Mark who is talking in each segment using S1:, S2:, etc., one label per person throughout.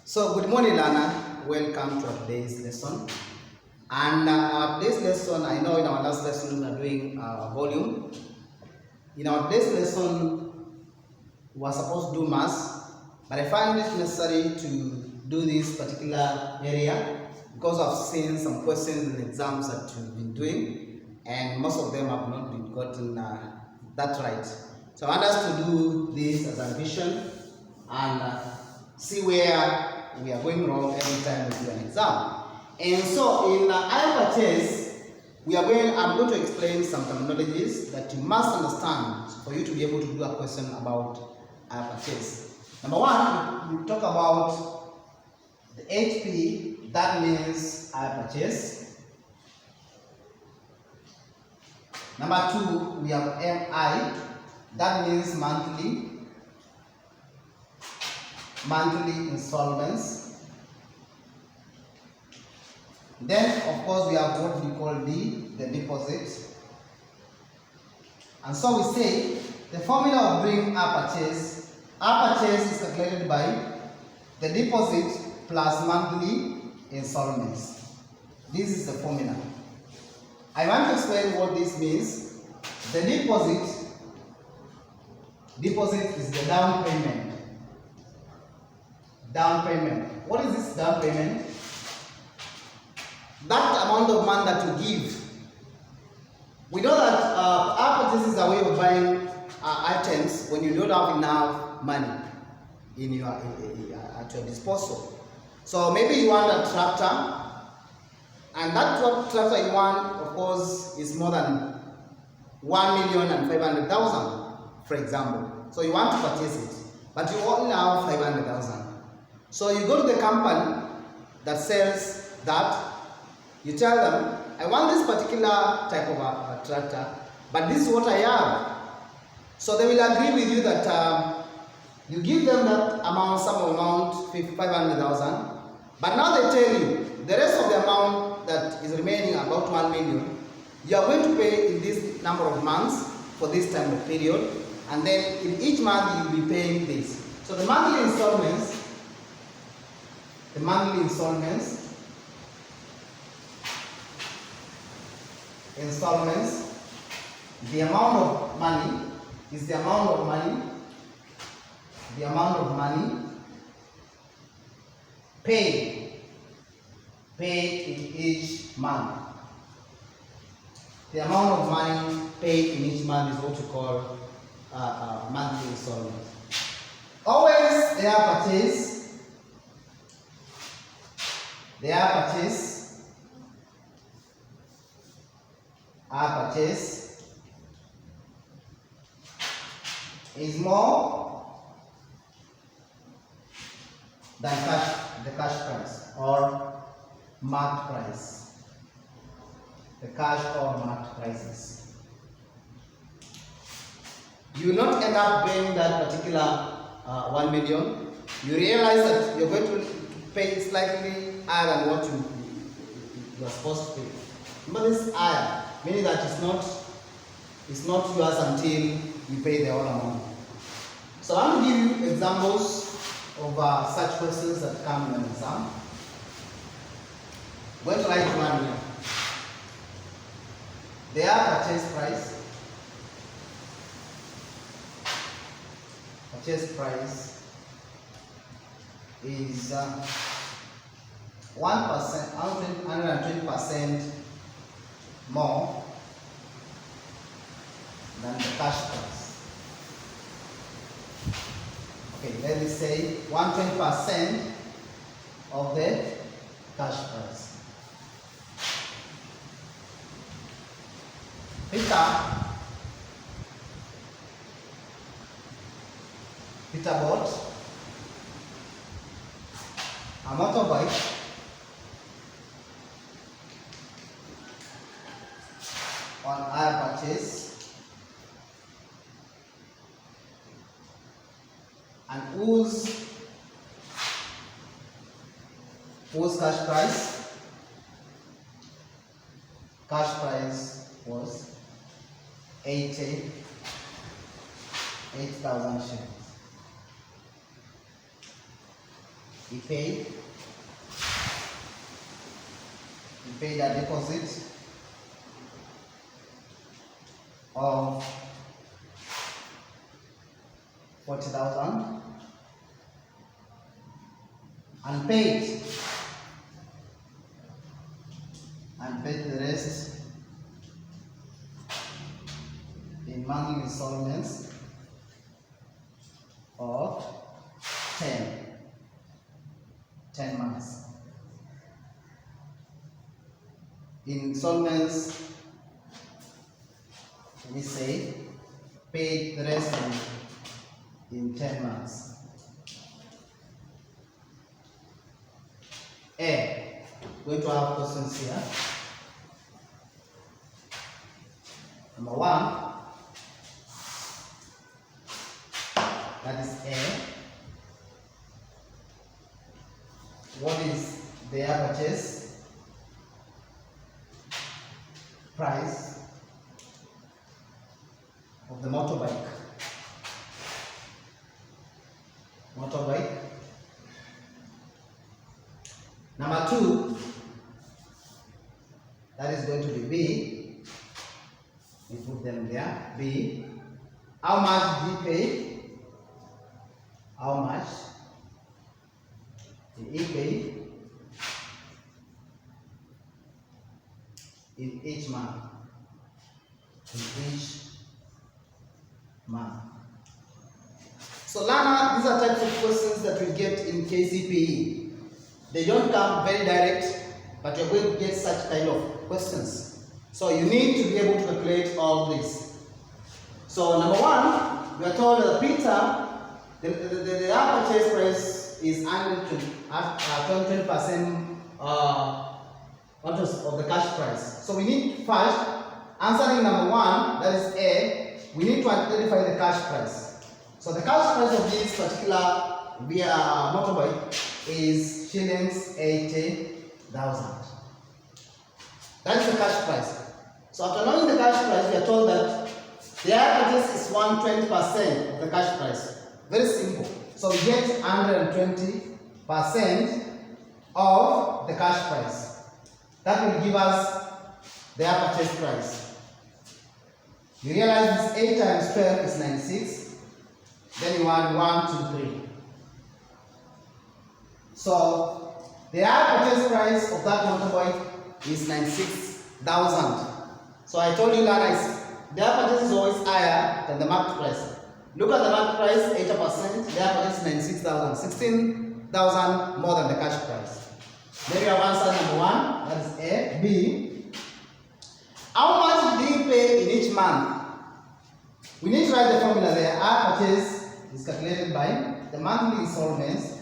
S1: So good morning, Lana. Welcome to today's lesson. And today's lesson, I know in our last lesson we are doing volume. In our today's lesson, we were supposed to do mass, but I find it necessary to do this particular area because I've seen some questions in exams that you've been doing, and most of them have not been gotten that right. So I want us to do this as a revision and see where we are going wrong every time we do an exam. And so in hire purchase, I'm going to explain some terminologies that you must understand for you to be able to do a question about hire purchase. Number one, we talk about the HP, that means hire purchase. Number two, we have MI, that means monthly installments. Then of course we have what we call the deposit. And so we say the formula of doing hire purchase is calculated by the deposit plus monthly installments. This is the formula. I want to explain what this means. The deposit is the down payment. What is this down payment? That amount of money that you give. We know that hire purchase is a way of buying items when you don't have enough money at your disposal. So maybe you want a tractor, and that tractor you want, of course, is more than 1,500,000, for example. So you want to purchase it, but you only have 500,000. So you go to the company that sells that. You tell them, I want this particular type of a tractor, but this is what I have. So they will agree with you that you give them that amount, some amount, 500,000, but now they tell you the rest of the amount that is remaining, about 1 million, you are going to pay in this number of months for this time of period, and then in each month you will be paying this. So the monthly installments, the amount of money is the amount of money paid in each month. The amount of money paid in each month is what we call monthly installment. Always they are purchase is more than the cash price or marked price. The cash or marked prices. You will not end up paying that particular 1 million. You realize that you're going to pay slightly higher than what you are supposed to pay. But this higher, meaning that it's not yours until you pay the whole amount. So I want to give you examples of such questions that come in an exam. I'm going to write one here. The hire purchase price is 120% more than the cash price. Okay, let me say 120% of the cash price. Peter bought a motorbike on hire purchase, and whose cash price was 8,000 shillings. we paid a deposit of 40,000 and paid the rest in monthly installments of 10 months. In installments, we say paid the rest in 10 months. Going to have questions here. Number 1, that is A. What is their purchase price of the motorbike? Number 2, that is going to be B. We put them there. B. How much did he pay? How much did he pay in each month? So learner, these are types of questions that we get in KCPE. They don't come very direct, but you're going to get such kind of questions. So you need to be able to calculate all this. So number 1, we are told that Peter, the purchase price is 20% of the cash price. So we need first, answering number 1, that is A, we need to identify the cash price. So the cash price of this particular motorbike is shillings 80,000. That is the cash price. So after knowing the cash price, we are told that their purchase is 120% of the cash price. Very simple. So we get 120% of the cash price. That will give us their purchase price. You realize this 8 times 12 is 96. Then you add 1, 2, 3. So the purchase price of that motorbike is 96,000. So I told you that their purchase is always higher than the market price. Look at the market price, 80%, their purchase is 96,000, 16,000 more than the cash price. Then you have answer number 1, that is A. B. How much did he pay in each month? We need to write the formula there. Our purchase is calculated by the monthly installments,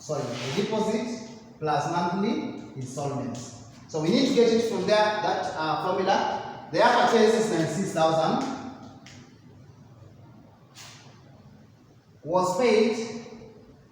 S1: the deposit plus monthly installments. So we need to get it from there, that formula. Their purchase is 96,000. Was paid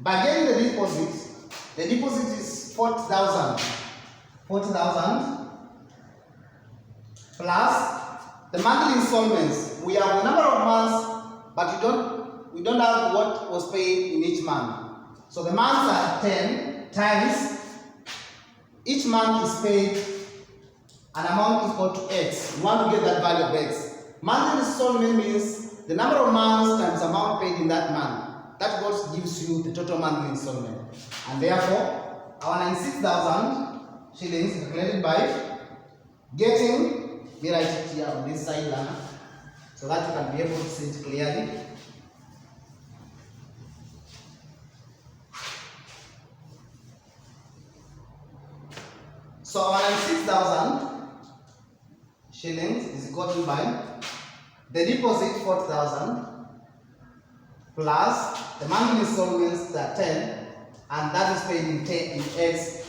S1: by getting the deposit. The deposit is 40,000. 40,000 plus the monthly installments. We have a number of months, but we don't have what was paid in each month. So the months are 10 times. Each month is paid an amount equal to X. You want to get that value of X. Monthly installment means the number of months times amount paid in that month. That what gives you the total monthly installment. And therefore, our 96,000 shillings is calculated by getting, we write it here on this side, Lana, so that you can be able to see it clearly. So our 96,000 shillings is gotten by the deposit 40,000 plus the monthly installments that 10, and that is paid in X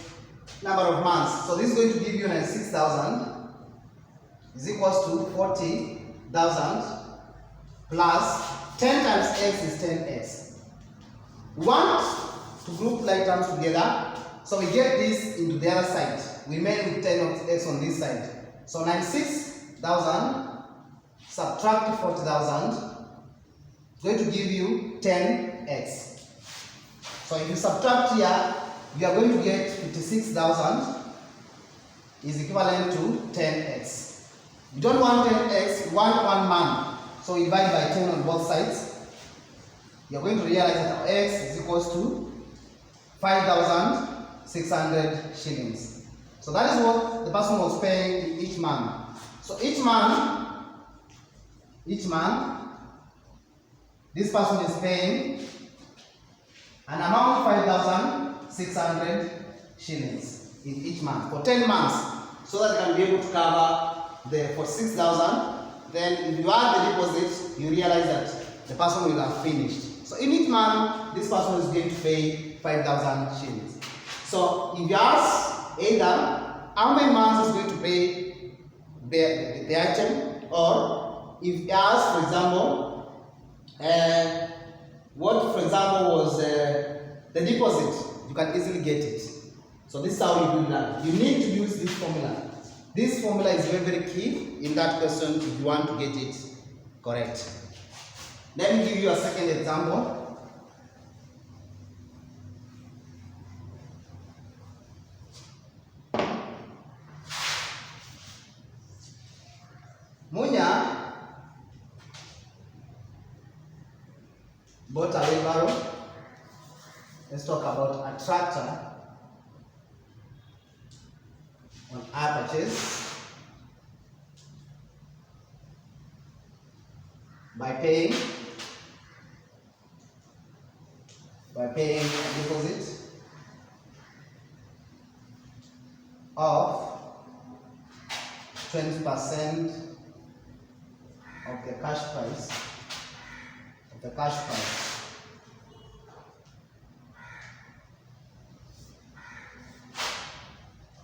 S1: number of months. So this is going to give you 96,000 is equals to 40,000 plus 10 times X is 10X. We want to group like terms together, so we get this into the other side. We remain with 10 of X on this side. So 96,000 subtract 40,000 is going to give you 10X. So if you subtract here, you are going to get 56,000 is equivalent to 10x. You don't want 10x, you want 1 man. So you divide by 10 on both sides. You are going to realize that our x is equals to 5,600 shillings. So that is what the person was paying each month. So each month, this person is paying an amount of 5,600 shillings in each month for 10 months, so that they can be able to cover the 46,000. Then if you add the deposit, you realize that the person will have finished. So in each month, this person is going to pay 5,000 shillings. So if you ask either how many months is going to pay the item, or if you ask, for example, what, for example, was the deposit, you can easily get it. So this is how you do that. You need to use this formula. This formula is very, very key in that question if you want to get it correct. Let me give you a second example. Munya bought a wheelbarrow. Let's talk about a tractor on our purchase by paying a deposit of 20% of the cash price.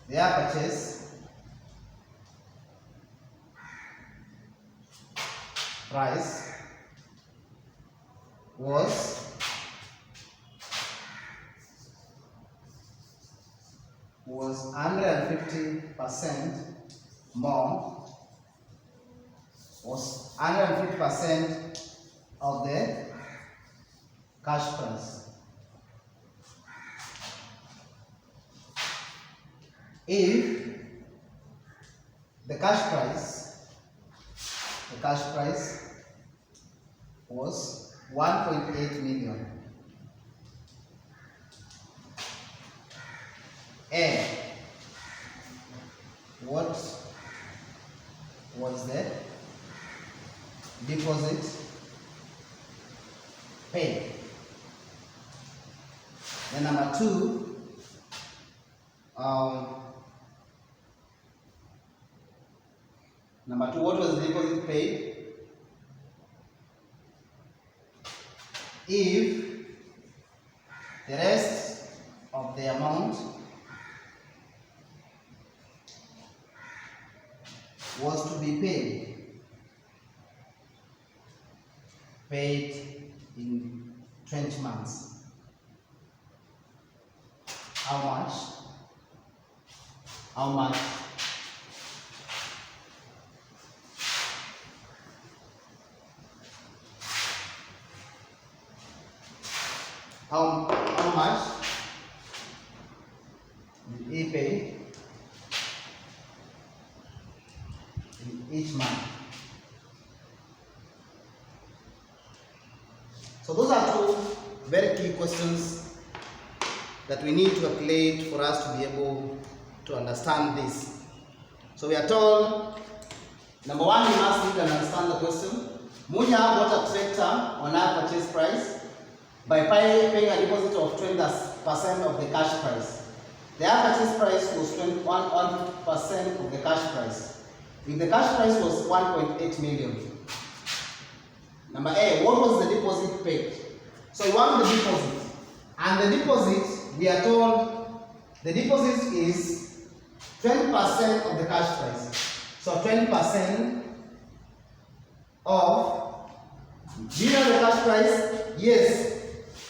S1: Their purchase price was 150% more, was 150% of the cash price. If the cash price was 1.8 million, and what was the deposit paid? Then number two, what was the deposit paid? If the rest of the amount was to be paid in 20 months, how much how much will he pay in each month? So those are two very key questions that we need to calculate for us to be able to understand this. So we are told, number one, you must need to understand the question. Munya bought a tractor on our purchase price by paying a deposit of 20% of the cash price. The purchase price was 1% of the cash price. If the cash price was 1.8 million. Number A, what was the deposit paid? So you want the deposit. And the deposit, we are told the deposit is 20% of the cash price. So 20% of, do you know the cash price? Yes.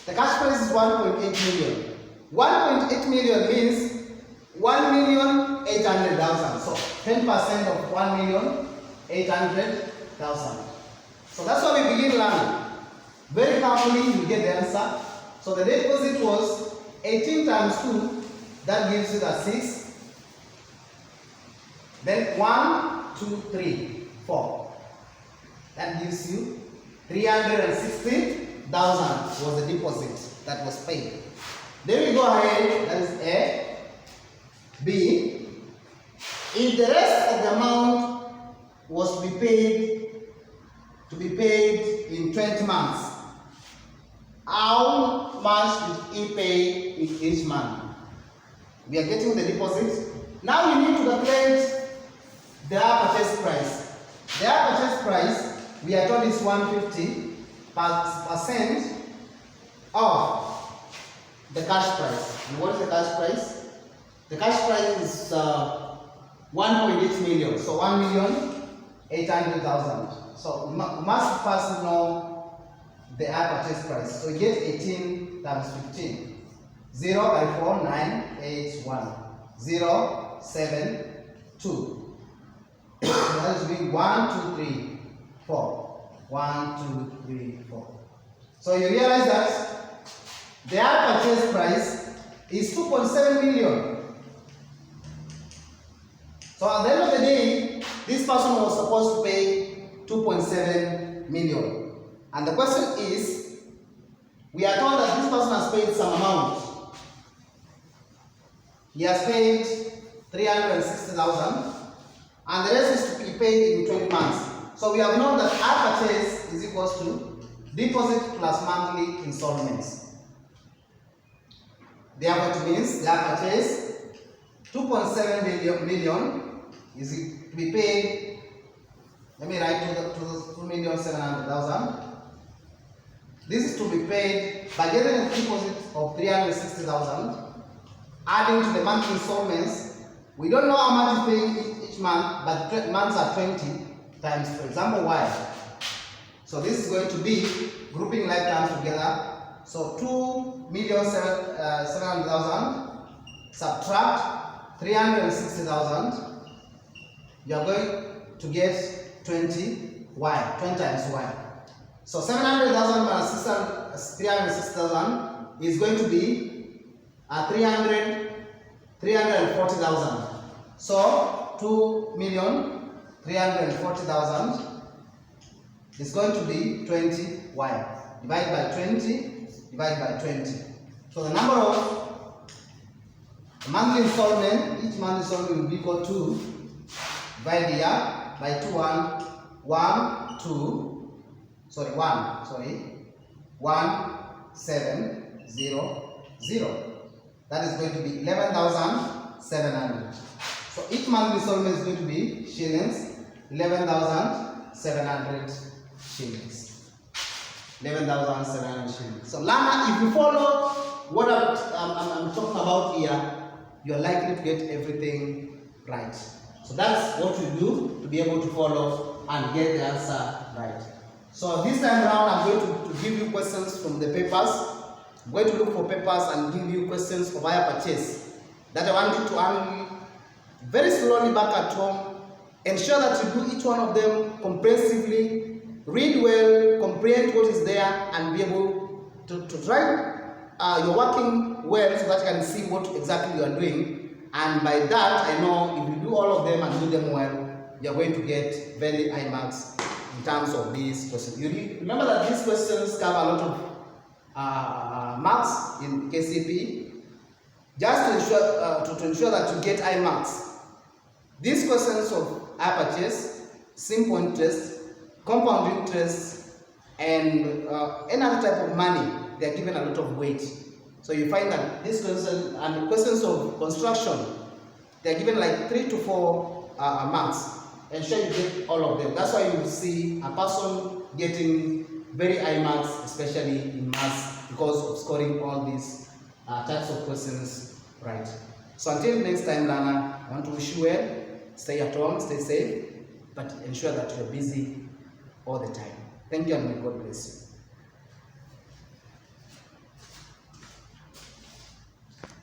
S1: The cash price is 1.8 million. 1.8 million means 1,800,000. So 10% of 1,800,000. So that's why we begin learning. Very carefully you get the answer. So the deposit was 18 times 2, that gives you that 6. Then 1, 2, 3, 4. That gives you 360,000 was the deposit that was paid. Then we go ahead, that is A. B. If the rest of the amount was to be paid in 20 months, how much did he pay in each month? We are getting the deposit. Now we need to calculate their purchase price. Their purchase price, we are told is 150% of the cash price. And what is the cash price? The cash price is 1.8 million. So 1,800,000. So we must first know the purchase price. So you get 18 times 15. 0 by 4, 9, 8, 1. 0, 7, 2. That is being 1, 2, 3, 4. 1, 2, 3, 4. So you realize that their purchase price is 2.7 million. So at the end of the day, this person was supposed to pay 2.7 million. And the question is, we are told that this person has paid some amount. He has paid 360,000 and the rest is to be paid in 20 months. So we have known that our purchase is equals to deposit plus monthly installments. Therefore, it means their purchase 2.7 million is to be paid. Let me write to the 2,700,000. This is to be paid by getting a deposit of 360,000, adding to the monthly installments. We don't know how much is paying each month, but months are 20 times, for example, y. So this is going to be grouping like terms together. So 2,700,000 subtract 360,000. You are going to get 20 times y. So 700,000 minus 360,000 is going to be 340,000. So 2,340,000 is going to be 20y. Divide by 20, divide by 20. So the number of monthly installment, each monthly installment will be equal to, divide here by 2, 1, 7, 0, 0. That is going to be 11,700. So each monthly installment is going to be shillings, 11,700 shillings. 11,700 shillings. So learner, if you follow what I'm talking about here, you're likely to get everything right. So that's what you do to be able to follow and get the answer right. So this time around, I'm going to give you questions from the papers. I'm going to look for papers and give you questions for hire purchase that I want you to handle very slowly back at home. Ensure that you do each one of them comprehensively. Read well, comprehend what is there, and be able to try. You're working well so that you can see what exactly you are doing. And by that, I know if you do all of them and do them well, you're going to get very high marks in terms of these questions. You remember that these questions cover a lot of marks in KCPE. Just to ensure that you get high marks. These questions of hire purchase, simple interest, compound interest, and any other type of money, they are given a lot of weight. So you find that these questions and the questions of construction, they are given like 3 to 4 marks. Ensure you get all of them. That's why you will see a person getting very high marks, especially in maths, because of scoring all these types of questions right. So until next time, learner, I want to wish you well. Stay at home, stay safe, but ensure that you're busy all the time. Thank you, and may God bless you.